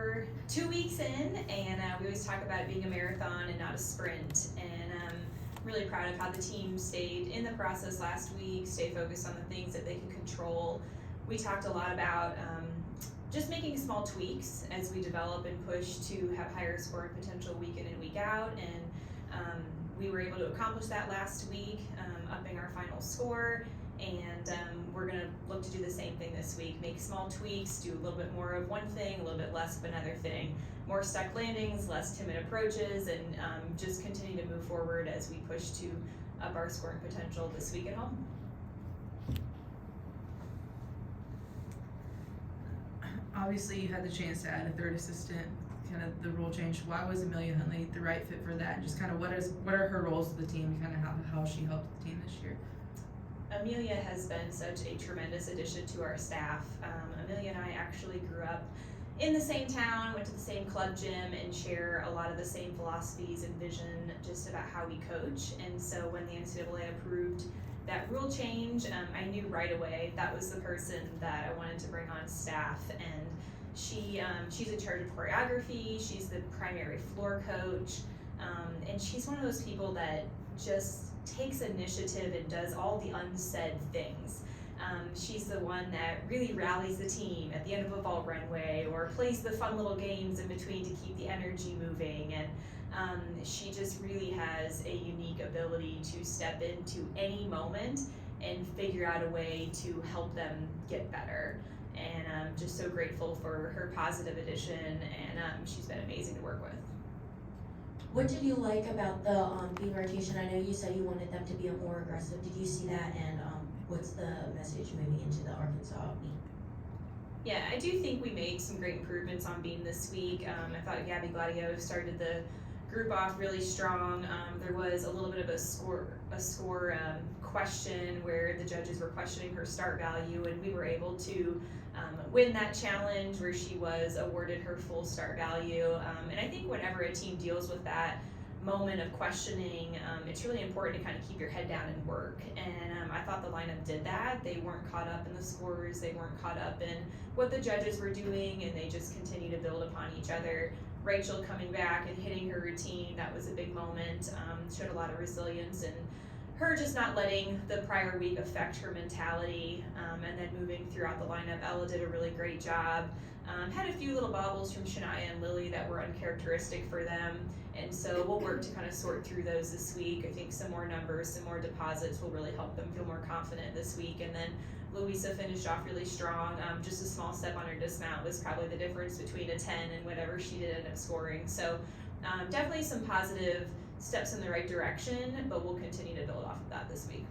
are 2 weeks in, and we always talk about it being a marathon and not a sprint. And really proud of how the team stayed in the process last week, stay focused on the things that they can control. We talked a lot about just making small tweaks as we develop and push to have higher scoring potential week in and week out. And we were able to accomplish that last week, upping our final score. And we're going to look to do the same thing this week, make small tweaks, do a little bit more of one thing, a little bit less of another thing, more stuck landings, less timid approaches, and just continue to move forward as we push to up our scoring potential this week at home. Obviously, you had the chance to add a third assistant, kind of the role change. Why was Amelia Huntley the right fit for that? And just kind of what are her roles with the team, kind of how she helped the team this year? Amelia has been such a tremendous addition to our staff. Amelia and I actually grew up in the same town, went to the same club gym, and share a lot of the same philosophies and vision just about how we coach. And so when the NCAA approved that rule change, I knew right away that was the person that I wanted to bring on staff. And she's in charge of choreography, she's the primary floor coach, and she's one of those people that just takes initiative and does all the unsaid things. She's the one that really rallies the team at the end of a vault runway or plays the fun little games in between to keep the energy moving. And she just really has a unique ability to step into any moment and figure out a way to help them get better. And I'm just so grateful for her positive addition, and she's been amazing to work with. What did you like about the beam rotation? I know you said you wanted them to be more aggressive. Did you see that? And what's the message moving into the Arkansas meet? Yeah, I do think we made some great improvements on beam this week. I thought Gabby Gladio started the group off really strong. There was a little bit of a score question where the judges were questioning her start value, and we were able to win that challenge where she was awarded her full start value. And I think whenever a team deals with that moment of questioning, it's really important to kind of keep your head down and work. And I thought the lineup did that. They weren't caught up in the scores, they weren't caught up in what the judges were doing, and they just continue to build upon each other. Rachel coming back and hitting her routine, that was a big moment, showed a lot of resilience, and her just not letting the prior week affect her mentality, and then moving throughout the lineup. Ella did a really great job. Had a few little bobbles from Shania and Lily that were uncharacteristic for them, and so we'll work to kind of sort through those this week. I think some more numbers, some more deposits will really help them feel more confident this week. And then Louisa finished off really strong. Just a small step on her dismount was probably the difference between a 10 and whatever she did end up scoring. So definitely some positive steps in the right direction, but we'll continue to build off of that this week.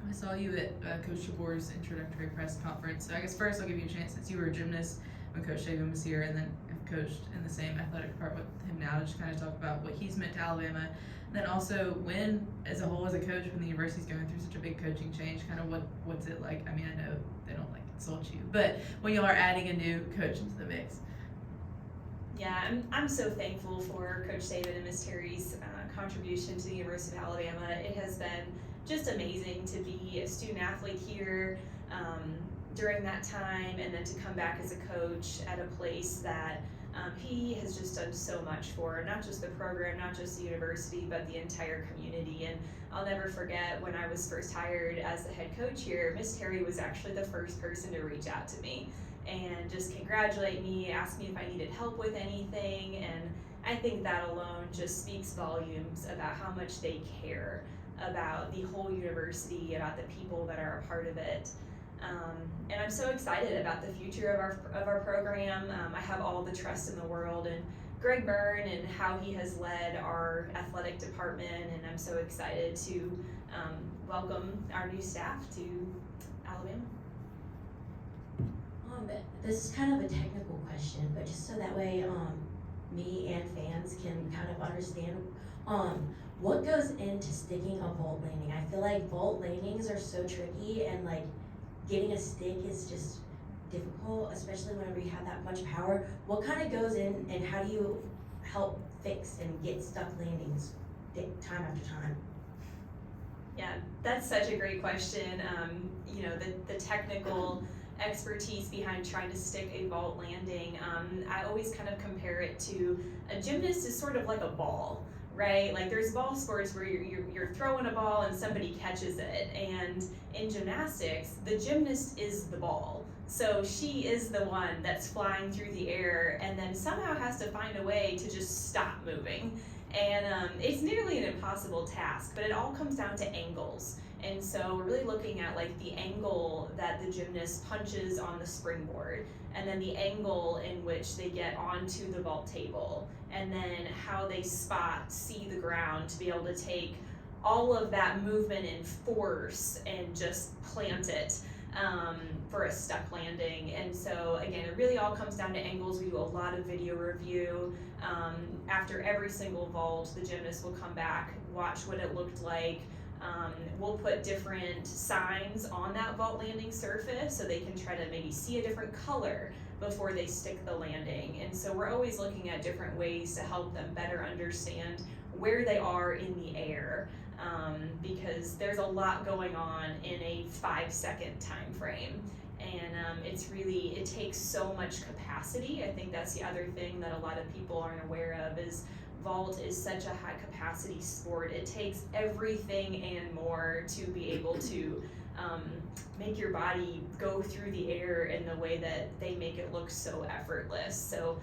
I saw you at Coach Jabor's introductory press conference. So I guess first I'll give you a chance, since you were a gymnast when Coach Saban was here, and then have coached in the same athletic department with him now, to just kind of talk about what he's meant to Alabama. And then also, when as a whole, as a coach, when the university's going through such a big coaching change, kind of what's it like? I mean, I know they don't consult you, but when you are adding a new coach into the mix. Yeah, I'm so thankful for Coach Saban and Miss Terry's contribution to the University of Alabama. It has been just amazing to be a student athlete here during that time, and then to come back as a coach at a place that he has just done so much for, not just the program, not just the university, but the entire community. And I'll never forget when I was first hired as the head coach here, Miss Terry was actually the first person to reach out to me and just congratulate me, ask me if I needed help with anything. And I think that alone just speaks volumes about how much they care about the whole university, about the people that are a part of it. And I'm so excited about the future of our program. I have all the trust in the world in Greg Byrne and how he has led our athletic department, and I'm so excited to welcome our new staff to Alabama. This is kind of a technical question, but just so that way me and fans can kind of understand what goes into sticking a vault landing. I feel like vault landings are so tricky, and like getting a stick is just difficult, especially whenever you have that much power. What kind of goes in, and how do you help fix and get stuck landings time after time? Yeah, that's such a great question. The technical expertise behind trying to stick a vault landing. I always kind of compare it to a gymnast is sort of like a ball, right? Like there's ball sports where you're throwing a ball and somebody catches it, and in gymnastics, the gymnast is the ball. So she is the one that's flying through the air and then somehow has to find a way to just stop moving. And it's nearly an impossible task, but it all comes down to angles. And so we're really looking at like the angle that the gymnast punches on the springboard, and then the angle in which they get onto the vault table, and then how they see the ground to be able to take all of that movement and force and just plant it for a stuck landing. And so again, it really all comes down to angles. We do a lot of video review. After every single vault, the gymnast will come back, watch what it looked like. We'll put different signs on that vault landing surface so they can try to maybe see a different color before they stick the landing. And so we're always looking at different ways to help them better understand where they are in the air, because there's a lot going on in a 5-second time frame. And it takes so much capacity. I think that's the other thing that a lot of people aren't aware of is vault is such a high capacity sport. It takes everything and more to be able to make your body go through the air in the way that they make it look so effortless. So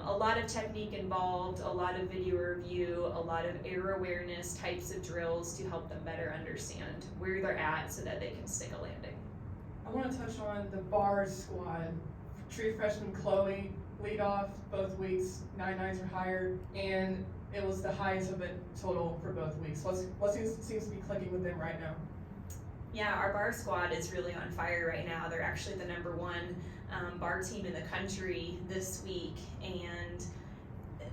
a lot of technique involved, a lot of video review, a lot of air awareness types of drills to help them better understand where they're at so that they can stick a landing. I want to touch on the bars squad. True freshman Chloe lead off both weeks, 9.9s or higher, and it was the highest of it total for both weeks. What seems to be clicking with them right now? Yeah, our bar squad is really on fire right now. They're actually the #1 bar team in the country this week. And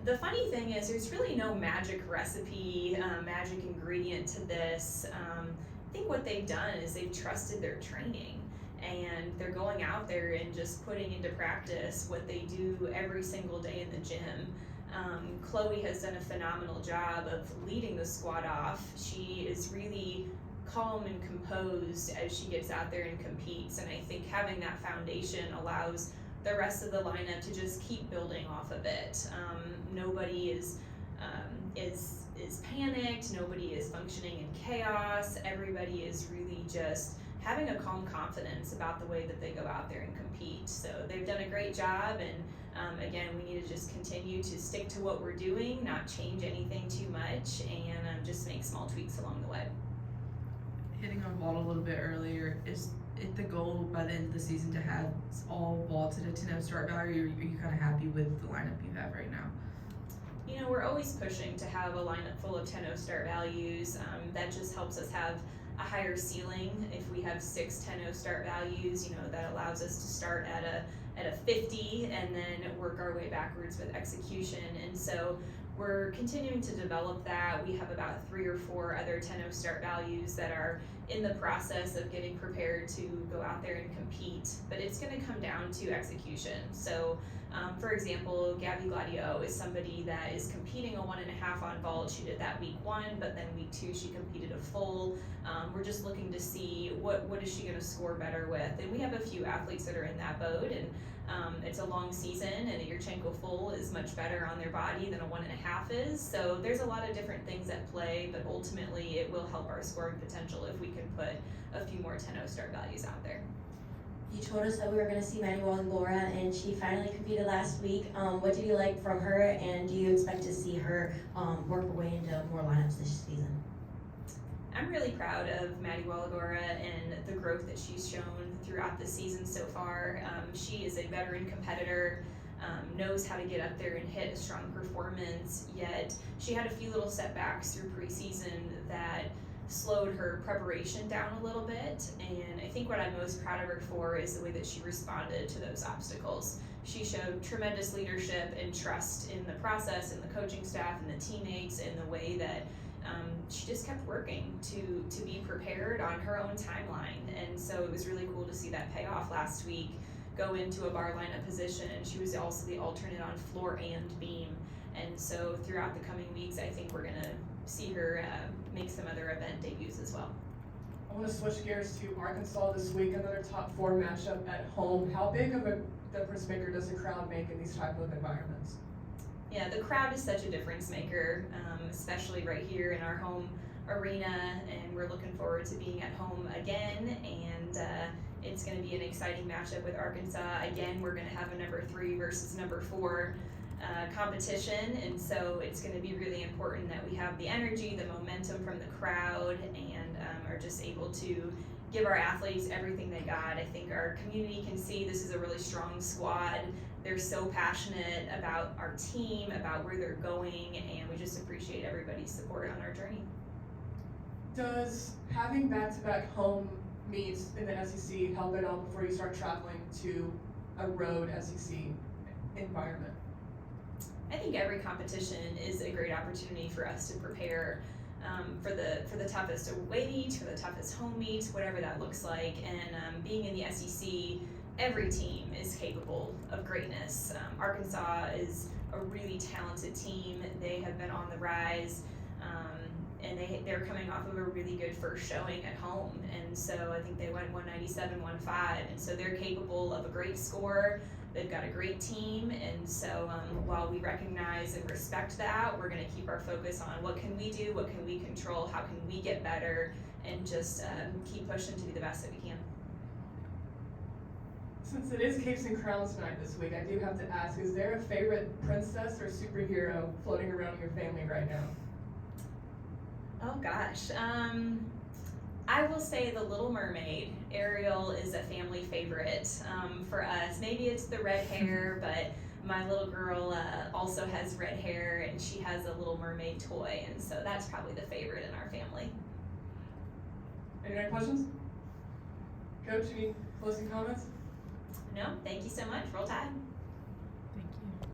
the funny thing is there's really no magic recipe, magic ingredient to this. I think what they've done is they've trusted their training. And they're going out there and just putting into practice what they do every single day in the gym. Chloe has done a phenomenal job of leading the squad off. She is really calm and composed as she gets out there and competes. And I think having that foundation allows the rest of the lineup to just keep building off of it. Nobody is panicked. Nobody is functioning in chaos. Everybody is really just having a calm confidence about the way that they go out there and compete. So they've done a great job, and again, we need to just continue to stick to what we're doing, not change anything too much, and just make small tweaks along the way. Hitting on vault a little bit earlier, is it the goal by the end of the season to have all vaults at a 10-0 start value, or are you kind of happy with the lineup you have right now? You know, we're always pushing to have a lineup full of 10-0 start values. That just helps us have a higher ceiling. If we have 6 10-0 start values, you know, that allows us to start at a 50 and then work our way backwards with execution. And so we're continuing to develop that. We have about 3 or 4 other 10-0 start values that are in the process of getting prepared to go out there and compete, but it's going to come down to execution. So for example, Gabby Gladio is somebody that is competing a 1.5 on vault. She did that week 1, but then week 2 she competed a full. We're just looking to see what is she going to score better with, and we have a few athletes that are in that boat. And it's a long season, and a Yurchenko full is much better on their body than a 1.5 is. So there's a lot of different things at play, but ultimately it will help our scoring potential if we can put a few more 10-0 start values out there. You told us that we were going to see Maddie Wallen-Laura, and she finally competed last week. What did you like from her, and do you expect to see her work her way into more lineups this season? I'm really proud of Maddie Walagora and the growth that she's shown throughout the season so far. She is a veteran competitor, knows how to get up there and hit a strong performance, yet she had a few little setbacks through preseason that slowed her preparation down a little bit. And I think what I'm most proud of her for is the way that she responded to those obstacles. She showed tremendous leadership and trust in the process and the coaching staff and the teammates, and the way that she just kept working to be prepared on her own timeline. And so it was really cool to see that pay off last week, go into a bar lineup position. She was also the alternate on floor and beam. And so throughout the coming weeks, I think we're going to see her make some other event debuts as well. I want to switch gears to Arkansas this week, another top 4 matchup at home. How big of a difference maker does the crowd make in these type of environments? Yeah, the crowd is such a difference maker, especially right here in our home arena, and we're looking forward to being at home again, and it's going to be an exciting matchup with Arkansas. Again, we're going to have a number 3 versus number 4 competition, and so it's going to be really important that we have the energy, the momentum from the crowd, and are just able to give our athletes everything they got. I think our community can see this is a really strong squad. They're so passionate about our team, about where they're going, and we just appreciate everybody's support on our journey. Does having back-to-back home meets in the SEC help at all before you start traveling to a road SEC environment? I think every competition is a great opportunity for us to prepare for the toughest away meet, for the toughest home meet, whatever that looks like. And being in the SEC, every team is capable of greatness. Arkansas is a really talented team. They have been on the rise, and they're coming off of a really good first showing at home. And so I think they went 197-105, and so they're capable of a great score. They've got a great team, and so while we recognize and respect that, we're going to keep our focus on what can we do, what can we control, how can we get better, and just keep pushing to be the best that we can. Since it is Capes and Crowns night this week, I do have to ask, is there a favorite princess or superhero floating around in your family right now? Oh gosh, I will say The Little Mermaid. Ariel is a family favorite for us. Maybe it's the red hair, but my little girl also has red hair, and she has a Little Mermaid toy, and so that's probably the favorite in our family. Any other questions? Coach, any closing comments? No, thank you so much. Roll Tide.